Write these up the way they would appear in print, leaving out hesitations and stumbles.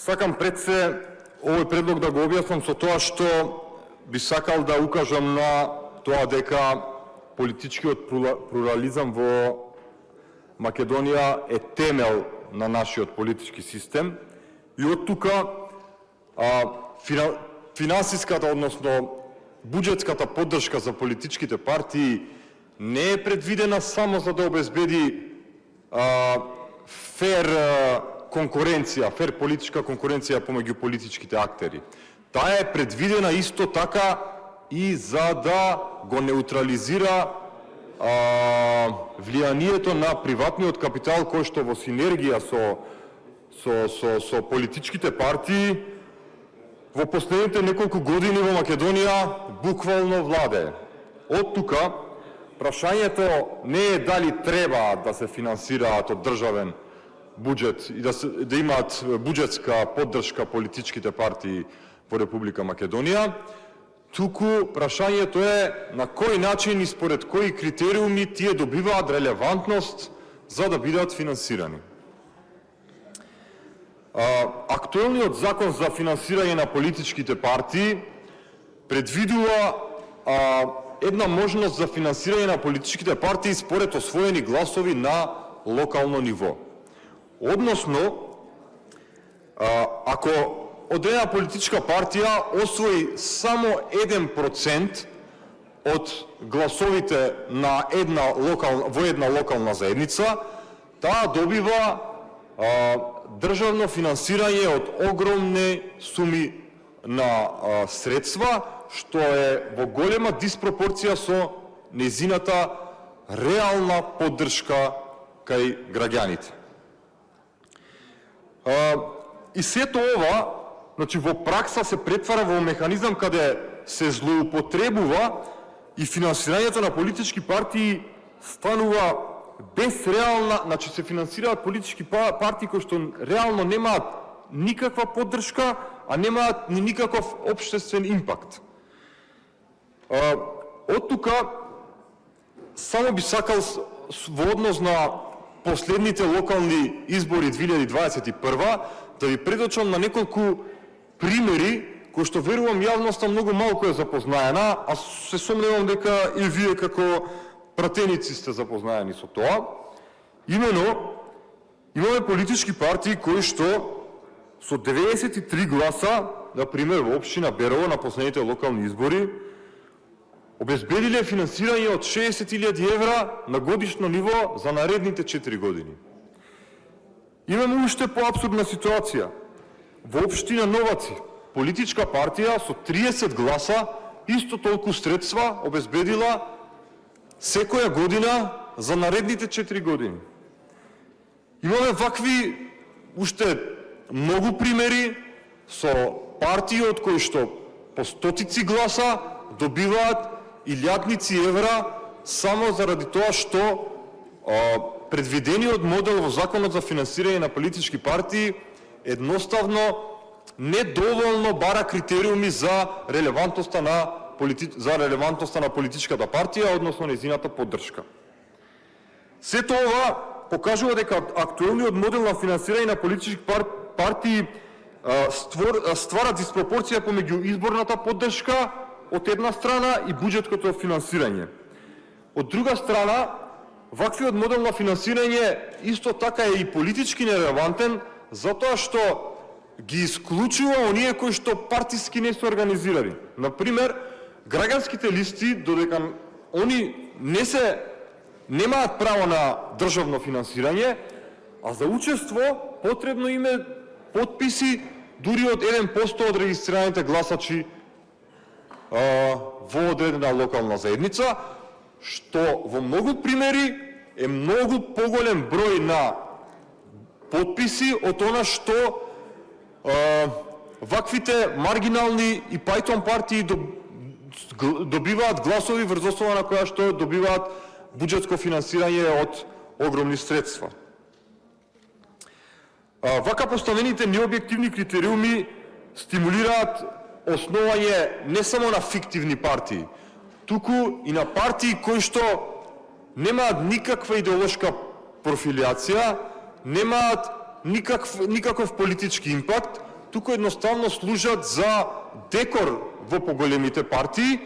Сакам пред се овој предлог да го објаснам со тоа што би сакал да укажам на тоа дека политичкиот плурализам во Македонија е темел на нашиот политички систем и од тука финансиската, односно буџетската поддршка за политичките партии не е предвидена само за да обезбеди фер конкуренција, фер политичка конкуренција помеѓу политичките актери. Таа е предвидена исто така и за да го неутрализира влијанието на приватниот капитал кој што во синергија со политичките партии во последните неколку години во Македонија буквално владее. Од тука прашањето не е дали треба да се финансираат од државен буџет и да имаат буџетска поддршка политичките партии во Република Македонија, туку прашањето е на кој начин и според кои критериуми тие добиваат релевантност за да бидат финансирани. Актуелниот закон за финансирање на политичките партии предвидува една можност за финансирање на политичките партии според освоени гласови на локално ниво. Односно, ако одредена политичка партија освои само 1% од гласовите на во една локална заедница, таа добива државно финансирање од огромни суми на средства, што е во голема диспропорција со нејзината реална поддршка кај граѓаните. И сето ова, значи во пракса се претвара во механизам каде се злоупотребува и финансирањето на политички партии станува без реална, значи се финансираат политички партии кои што реално немаат никаква поддршка, а немаат ни никаков општествен импакт. Од тука само би сакал во однос на последните локални избори 2021 да ви предочам на неколку примери кои што верувам јавноста многу малку е запознаена, а се сомневам дека и вие како пратеници сте запознаени со тоа. Имено, имаме политички партии кои што со 93 гласа, например во општина Берово на последните локални избори, обезбедиле финансирање од 60.000 евра на годишно ниво за наредните 4 години. Имаме уште поабсурдна ситуација. Во општина Новаци, политичка партија со 30 гласа, исто толку средства обезбедила секоја година за наредните 4 години. Имаме вакви уште многу примери со партии од кои што по стотици гласа добиваат илјадници евра само заради тоа што предвидениот модел во Законот за финансирање на политички партии едноставно недоволно бара критериуми за релевантноста на политичката партија, односно нејзината поддршка. Сето ова покажува дека актуелниот модел на финансирање на политички партии ствара диспропорција помеѓу изборната поддршка од една страна и буџетското финансирање. Од друга страна, ваквиот модел на финансирање исто така е и политички нерелевантен, затоа што ги исклучува оние кои што партиски не се организирани. Например, граѓанските листи, додека они немаат право на државно финансирање, а за учество потребно им е потписи дури од 1% од регистрираните гласачи во одредена локална заедница, што во многу примери е многу поголем број на потписи од она што ваквите маргинални и пајтон партии добиваат гласови врз основа на која што добиваат буџетско финансирање од огромни средства. Вака поставените необјективни критериуми стимулираат основање не само на фиктивни партии, туку и на партии кои што немаат никаква идеолошка профилиација, немаат никаков политички импакт, туку едноставно служат за декор во поголемите партии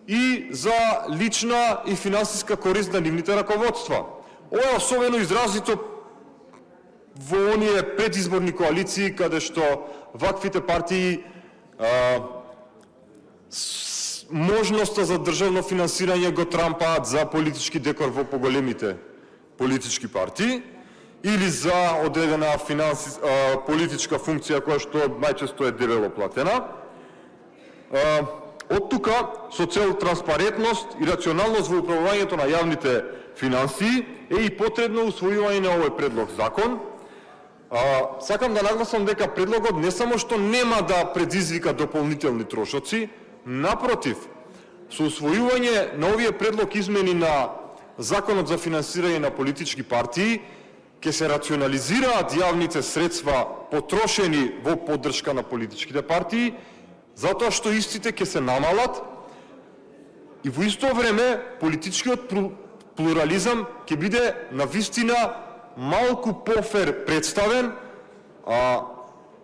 и за лична и финансиска корист на нивните раководства. Ова е особено изразито во оние предизборни коалиции каде што ваквите партии можноста за државно финансирање го трампаат за политички декор во поголемите политички партии или за одредена политичка функција која што најчесто е дебело платена. Од тука, со цел транспарентност и рационалност во управувањето на јавните финансии е и потребно усвојување на овој предлог закон. Сакам да нагласам дека предлогот не само што нема да предизвика дополнителни трошоци, напротив, со усвојување на овие предлог измени на Законот за финансирање на политички партии, ќе се рационализираат јавните средства потрошени во поддршка на политичките партии, затоа што истите ќе се намалат и во исто време политичкиот плурализам ќе биде навистина малку пофер представен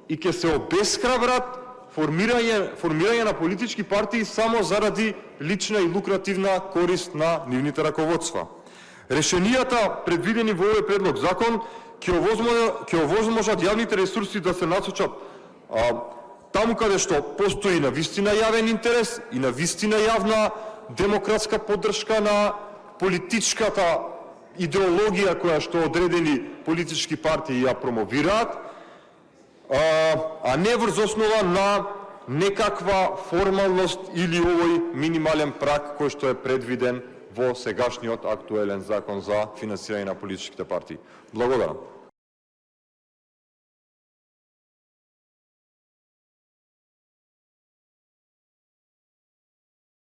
и ќе се обесхрабрат формирање на политички партии само заради лична и лукративна корист на нивните раководства. Решенијата предвидени во овој предлог закон ќе овозможат јавните ресурси да се насочат таму каде што постои навистина јавен интерес и навистина јавна демократска поддршка на политичката идеологија која што одредени политички партии ја промовираат, а не врз основа на некаква формалност или овој минимален праг кој што е предвиден во сегашниот актуелен закон за финансирање на политичките партии. Благодарам.